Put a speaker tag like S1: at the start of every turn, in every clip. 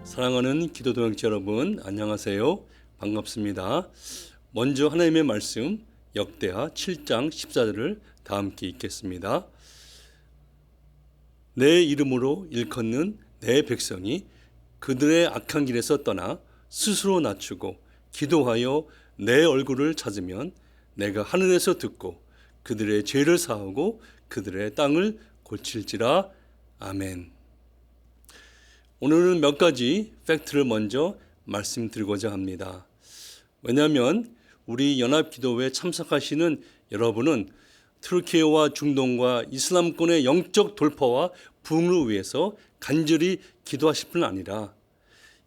S1: 사랑하는 기도 동역자 여러분, 안녕하세요. 반갑습니다. 먼저 하나님의 말씀 역대하 7장 14절을 다 함께 읽겠습니다. 내 이름으로 일컫는 내 백성이 그들의 악한 길에서 떠나 스스로 낮추고 기도하여 내 얼굴을 찾으면 내가 하늘에서 듣고 그들의 죄를 사하고 그들의 땅을 고칠지라. 아멘. 오늘은 몇 가지 팩트를 먼저 말씀드리고자 합니다. 왜냐하면 우리 연합기도회에 참석하시는 여러분은 트르키예와 중동과 이슬람권의 영적 돌파와 부흥을 위해서 간절히 기도하실 뿐 아니라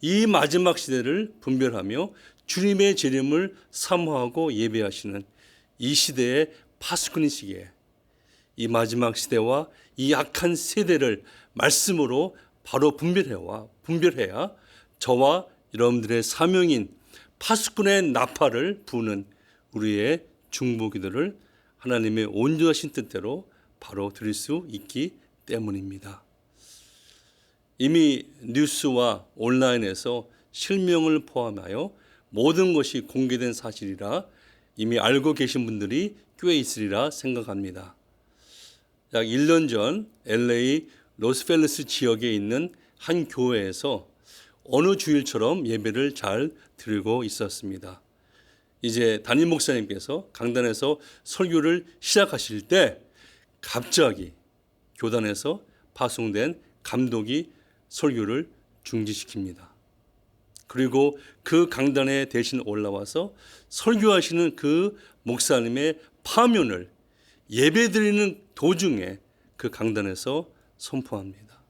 S1: 이 마지막 시대를 분별하며 주님의 재림을 사모하고 예배하시는 이 시대의 파수꾼이시기에 이 마지막 시대와 이 악한 세대를 말씀으로 바로 분별해야 저와 여러분들의 사명인 파수꾼의 나팔을 부는 우리의 중보기도를 하나님의 온전하신 뜻대로 바로 드릴 수 있기 때문입니다. 이미 뉴스와 온라인에서 실명을 포함하여 모든 것이 공개된 사실이라 이미 알고 계신 분들이 꽤 있으리라 생각합니다. 약 1년 전 LA 로스펠러스 지역에 있는 한 교회에서 어느 주일처럼 예배를 잘 드리고 있었습니다. 이제 담임 목사님께서 강단에서 설교를 시작하실 때 갑자기 교단에서 파송된 감독이 설교를 중지시킵니다. 그리고 그 강단에 대신 올라와서 설교하시는 그 목사님의 파면을 예배드리는 도중에 그 강단에서 선포합니다.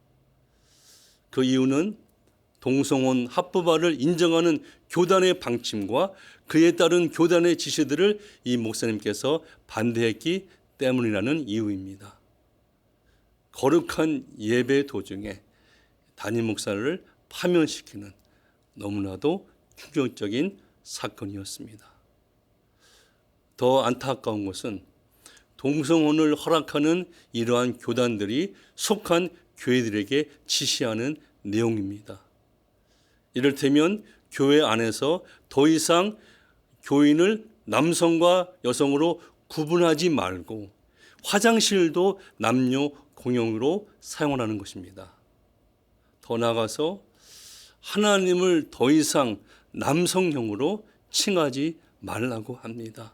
S1: 그 이유는 동성혼 합법화를 인정하는 교단의 방침과 그에 따른 교단의 지시들을 이 목사님께서 반대했기 때문이라는 이유입니다. 거룩한 예배 도중에 담임 목사를 파면시키는 너무나도 충격적인 사건이었습니다. 더 안타까운 것은 동성혼을 허락하는 이러한 교단들이 속한 교회들에게 지시하는 내용입니다. 이를테면 교회 안에서 더 이상 교인을 남성과 여성으로 구분하지 말고 화장실도 남녀 공용으로 사용하는 것입니다. 더 나아가서 하나님을 더 이상 남성형으로 칭하지 말라고 합니다.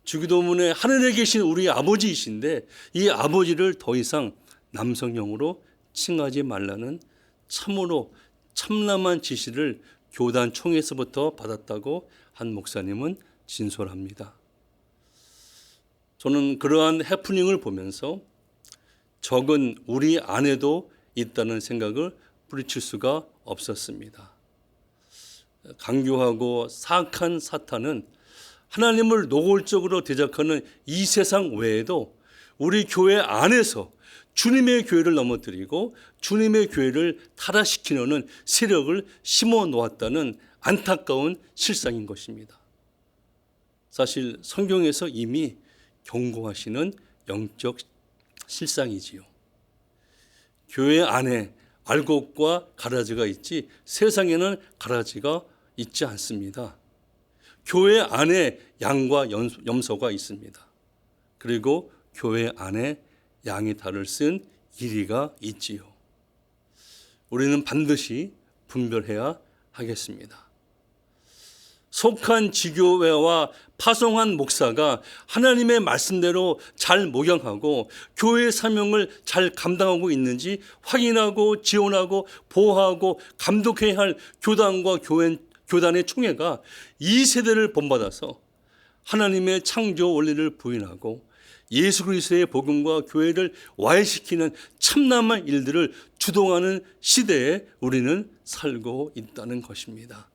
S1: 주기도문에 하늘에 계신 우리 아버지이신데 이 아버지를 더 이상 남성형으로 칭하지 말라는 참으로 참남한 지시를 교단 총회에서부터 받았다고 한 목사님은 진술합니다. 저는 그러한 해프닝을 보면서 적은 우리 안에도 있다는 생각을 뿌리칠 수가 없었습니다. 강교하고 사악한 사탄은 하나님을 노골적으로 대적하는 이 세상 외에도 우리 교회 안에서 주님의 교회를 넘어뜨리고 주님의 교회를 타락시키려는 세력을 심어 놓았다는 안타까운 실상인 것입니다. 사실 성경에서 이미 경고하시는 영적 실상이지요. 교회 안에 알곡과 가라지가 있지 세상에는 가라지가 있지 않습니다. 교회 안에 양과 염소가 있습니다. 그리고 교회 안에 양의 탈을 쓴 이리가 있지요. 우리는 반드시 분별해야 하겠습니다. 속한 지교회와 파송한 목사가 하나님의 말씀대로 잘 목양하고 교회의 사명을 잘 감당하고 있는지 확인하고 지원하고 보호하고 감독해야 할 교단과 교단의 총회가 이 세대를 본받아서 하나님의 창조 원리를 부인하고 예수 그리스도의 복음과 교회를 와해시키는 참남한 일들을 주동하는 시대에 우리는 살고 있다는 것입니다.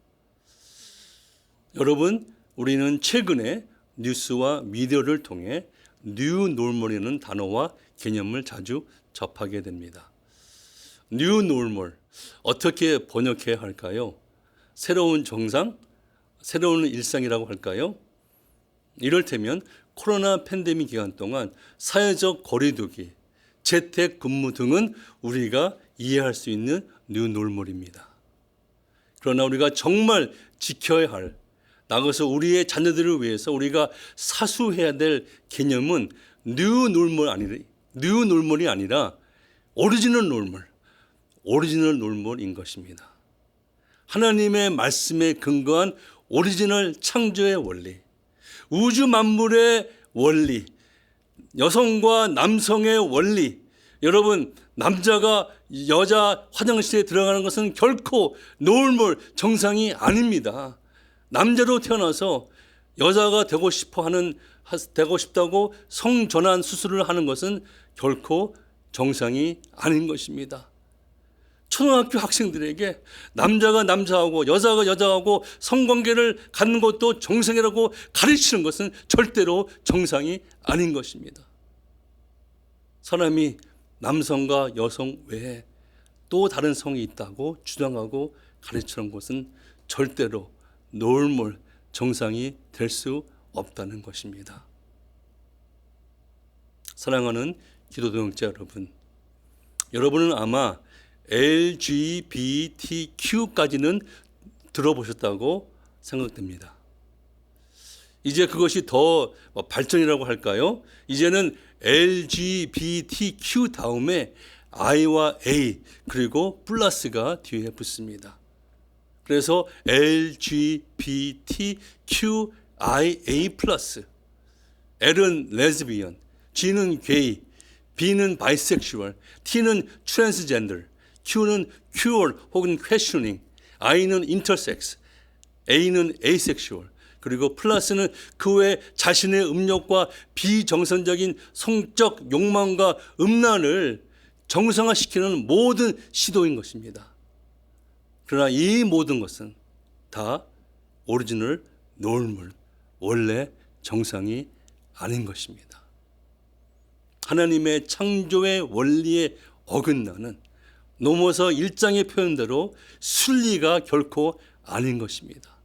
S1: 여러분, 우리는 최근에 뉴스와 미디어를 통해 뉴 놀멀이라는 단어와 개념을 자주 접하게 됩니다. 뉴 놀멀, 어떻게 번역해야 할까요? 새로운 정상, 새로운 일상이라고 할까요? 이를테면 코로나 팬데믹 기간 동안 사회적 거리두기, 재택 근무 등은 우리가 이해할 수 있는 뉴 놀멀입니다. 그러나 우리가 정말 지켜야 할, 나가서 우리의 자녀들을 위해서 우리가 사수해야 될 개념은 뉴 놀물이 아니라 오리지널 놀물인 것입니다. 하나님의 말씀에 근거한 오리지널 창조의 원리, 우주 만물의 원리, 여성과 남성의 원리. 여러분, 남자가 여자 화장실에 들어가는 것은 결코 놀물 정상이 아닙니다. 남자로 태어나서 여자가 되고 싶다고 성전환 수술을 하는 것은 결코 정상이 아닌 것입니다. 초등학교 학생들에게 남자가 남자하고 여자가 여자하고 성관계를 갖는 것도 정상이라고 가르치는 것은 절대로 정상이 아닌 것입니다. 사람이 남성과 여성 외에 또 다른 성이 있다고 주장하고 가르치는 것은 절대로 놀물 정상이 될 수 없다는 것입니다. 사랑하는 기도동역자 여러분, 여러분은 아마 LGBTQ까지는 들어보셨다고 생각됩니다. 이제 그것이 더 발전이라고 할까요? 이제는 LGBTQ 다음에 I와 A 그리고 플러스가 뒤에 붙습니다. 그래서 LGBTQIA 플러스. L은 레즈비언, G는 게이, B는 바이섹슈얼, T는 트랜스젠더, Q는 큐어 혹은 퀘셔닝, I는 인터섹스, A는 에이섹슈얼, 그리고 플러스는 그 외 자신의 음욕과 비정상적인 성적 욕망과 음란을 정상화시키는 모든 시도인 것입니다. 그러나 이 모든 것은 다 오리지널 놀물, 원래 정상이 아닌 것입니다. 하나님의 창조의 원리에 어긋나는, 넘어서 1장의 표현대로 순리가 결코 아닌 것입니다.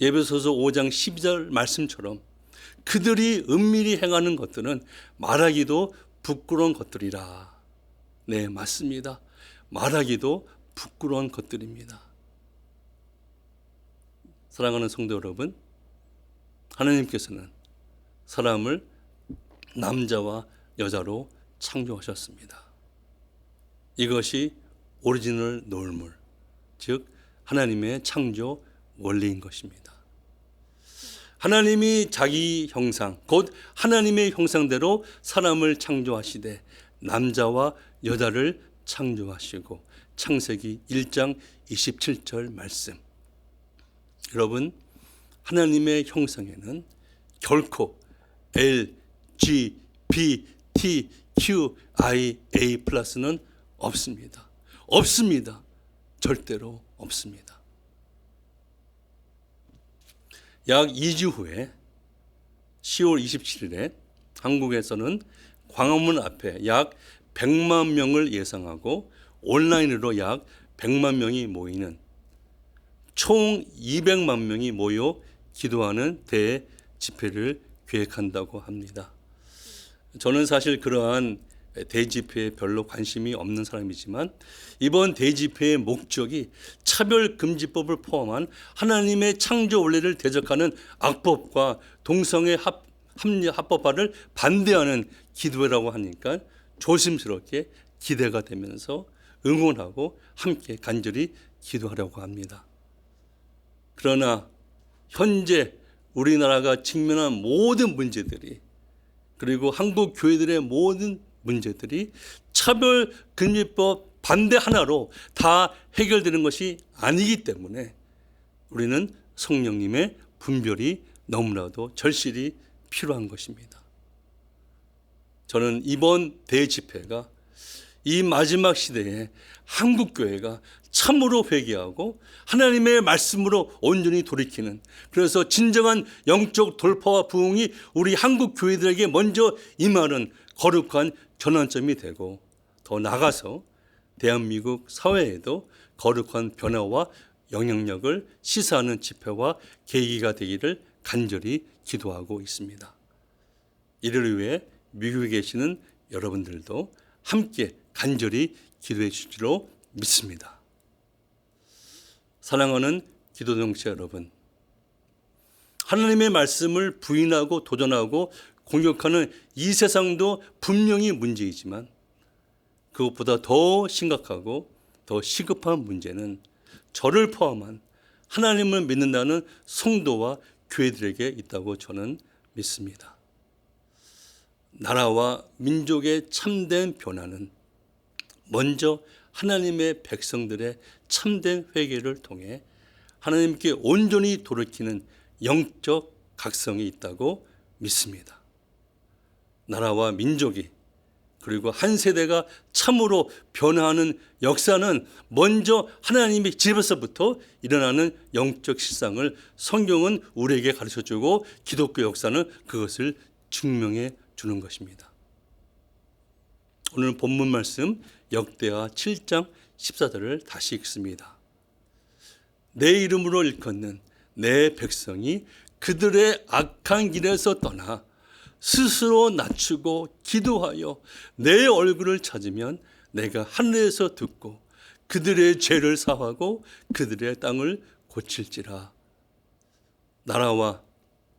S1: 에베소서 5장 12절 말씀처럼 그들이 은밀히 행하는 것들은 말하기도 부끄러운 것들이라. 네, 맞습니다. 말하기도 부끄러운 것들입니다. 사랑하는 성도 여러분, 하나님께서는 사람을 남자와 여자로 창조하셨습니다. 이것이 오리지널 놀물, 즉 하나님의 창조 원리인 것입니다. 하나님이 자기 형상, 곧 하나님의 형상대로 사람을 창조하시되 남자와 여자를 창조하시고, 창세기 1장 27절 말씀. 여러분, 하나님의 형상에는 결코 LGBTQIA 플러스는 없습니다. 없습니다. 절대로 없습니다. 약 2주 후에 10월 27일에 한국에서는 광화문 앞에 약 100만 명을 예상하고 온라인으로 약 100만 명이 모이는, 총 200만 명이 모여 기도하는 대집회를 계획한다고 합니다. 저는 사실 그러한 대집회에 별로 관심이 없는 사람이지만 이번 대집회의 목적이 차별금지법을 포함한 하나님의 창조 원리를 대적하는 악법과 동성애 합법화를 반대하는 기도회라고 하니까 조심스럽게 기대가 되면서 응원하고 함께 간절히 기도하려고 합니다. 그러나 현재 우리나라가 직면한 모든 문제들이, 그리고 한국 교회들의 모든 문제들이 차별금지법 반대 하나로 다 해결되는 것이 아니기 때문에 우리는 성령님의 분별이 너무나도 절실히 필요한 것입니다. 저는 이번 대집회가 이 마지막 시대에 한국교회가 참으로 회개하고 하나님의 말씀으로 온전히 돌이키는, 그래서 진정한 영적 돌파와 부흥이 우리 한국 교회들에게 먼저 임하는 거룩한 전환점이 되고, 더 나아가서 대한민국 사회에도 거룩한 변화와 영향력을 시사하는 집회와 계기가 되기를 간절히 기도하고 있습니다. 이를 위해 미국에 계시는 여러분들도 함께 간절히 기도해 주시기로 믿습니다. 사랑하는 기도 동체 여러분, 하나님의 말씀을 부인하고 도전하고 공격하는 이 세상도 분명히 문제이지만 그것보다 더 심각하고 더 시급한 문제는 저를 포함한 하나님을 믿는다는 성도와 교회들에게 있다고 저는 믿습니다. 나라와 민족의 참된 변화는 먼저 하나님의 백성들의 참된 회개를 통해 하나님께 온전히 돌이키는 영적 각성이 있다고 믿습니다. 나라와 민족이 그리고 한 세대가 참으로 변화하는 역사는 먼저 하나님의 집에서부터 일어나는 영적 실상을 성경은 우리에게 가르쳐주고 기독교 역사는 그것을 증명해 주는 것입니다. 오늘 본문 말씀 역대하 7장 14절을 다시 읽습니다. 내 이름으로 일컫는 내 백성이 그들의 악한 길에서 떠나 스스로 낮추고 기도하여 내 얼굴을 찾으면 내가 하늘에서 듣고 그들의 죄를 사하고 그들의 땅을 고칠지라. 나라와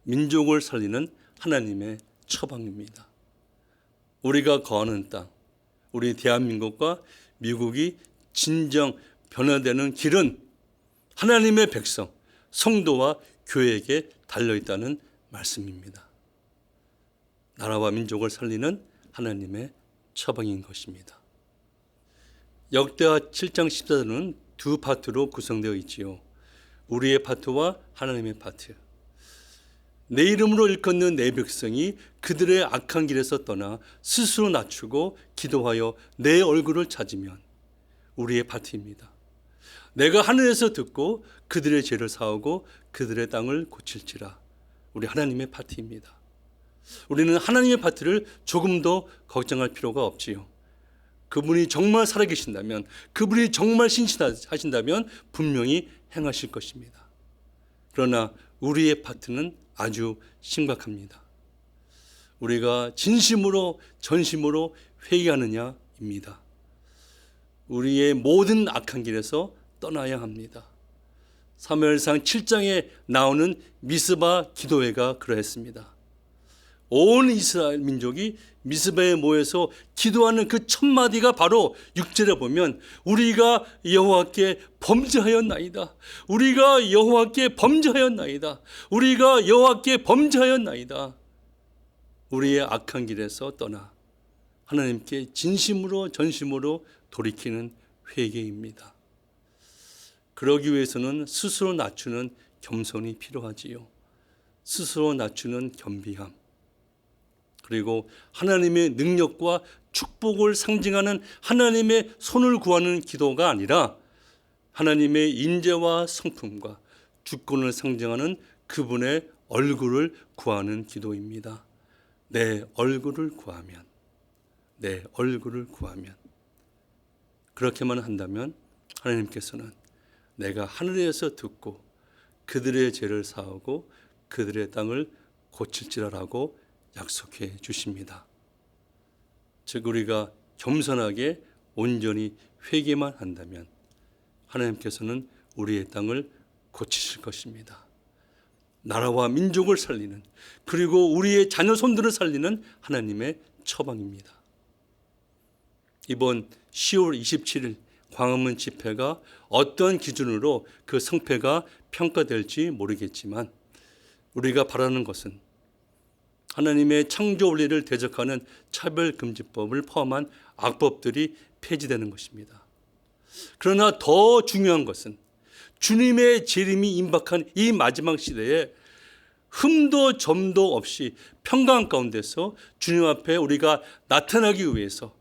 S1: 민족을 살리는 하나님의 처방입니다. 우리가 거하는 땅, 우리 대한민국과 미국이 진정 변화되는 길은 하나님의 백성, 성도와 교회에게 달려있다는 말씀입니다. 나라와 민족을 살리는 하나님의 처방인 것입니다. 역대하 7장 14절은 두 파트로 구성되어 있지요. 우리의 파트와 하나님의 파트. 내 이름으로 일컫는 내 백성이 그들의 악한 길에서 떠나 스스로 낮추고 기도하여 내 얼굴을 찾으면 우리의 파트입니다. 내가 하늘에서 듣고 그들의 죄를 사하고 그들의 땅을 고칠지라. 우리 하나님의 파트입니다. 우리는 하나님의 파트를 조금 더 걱정할 필요가 없지요. 그분이 정말 살아계신다면, 그분이 정말 신실하신다면 분명히 행하실 것입니다. 그러나 우리의 파트는 아주 심각합니다. 우리가 진심으로 전심으로 회개하느냐입니다. 우리의 모든 악한 길에서 떠나야 합니다. 사무엘상 7장에 나오는 미스바 기도회가 그러했습니다. 온 이스라엘 민족이 미스바에 모여서 기도하는 그 첫 마디가 바로 6절에 보면 우리가 여호와께 범죄하였나이다. 우리가 여호와께 범죄하였나이다. 우리가 여호와께 범죄하였나이다. 우리의 악한 길에서 떠나 하나님께 진심으로 전심으로 돌이키는 회개입니다. 그러기 위해서는 스스로 낮추는 겸손이 필요하지요. 스스로 낮추는 겸비함. 그리고 하나님의 능력과 축복을 상징하는 하나님의 손을 구하는 기도가 아니라 하나님의 인재와 성품과 주권을 상징하는 그분의 얼굴을 구하는 기도입니다. 내 얼굴을 구하면, 내 얼굴을 구하면. 그렇게만 한다면 하나님께서는 내가 하늘에서 듣고 그들의 죄를 사하고 그들의 땅을 고칠지라라고 약속해 주십니다. 즉 우리가 겸손하게 온전히 회개만 한다면 하나님께서는 우리의 땅을 고치실 것입니다. 나라와 민족을 살리는, 그리고 우리의 자녀 손들을 살리는 하나님의 처방입니다. 이번 10월 27일 광화문 집회가 어떤 기준으로 그 성패가 평가될지 모르겠지만 우리가 바라는 것은 하나님의 창조 원리를 대적하는 차별금지법을 포함한 악법들이 폐지되는 것입니다. 그러나 더 중요한 것은 주님의 재림이 임박한 이 마지막 시대에 흠도 점도 없이 평강 가운데서 주님 앞에 우리가 나타나기 위해서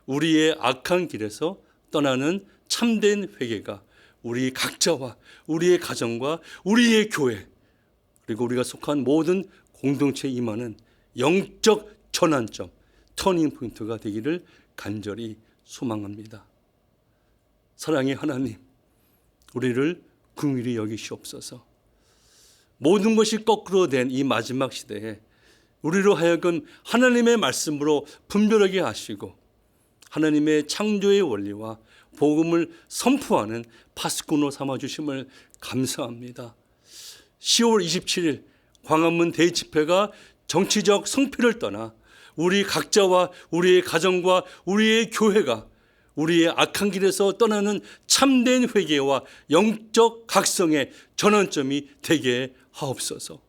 S1: 우리의 악한 길에서 떠나는 참된 회개가 우리 각자와 우리의 가정과 우리의 교회 그리고 우리가 속한 모든 공동체에 임하는 영적 전환점, 터닝 포인트가 되기를 간절히 소망합니다. 사랑의 하나님, 우리를 긍휼히 여기시옵소서. 모든 것이 거꾸로 된 이 마지막 시대에 우리로 하여금 하나님의 말씀으로 분별하게 하시고 하나님의 창조의 원리와 복음을 선포하는 파수꾼으로 삼아주심을 감사합니다. 10월 27일 광화문 대집회가 정치적 성패를 떠나 우리 각자와 우리의 가정과 우리의 교회가 우리의 악한 길에서 떠나는 참된 회개와 영적 각성의 전환점이 되게 하옵소서.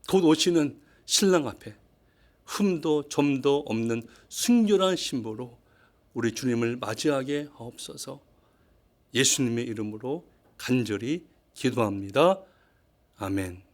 S1: 곧 오시는 신랑 앞에 흠도 점도 없는 순결한 신부로 우리 주님을 맞이하게 하옵소서. 예수님의 이름으로 간절히 기도합니다. 아멘.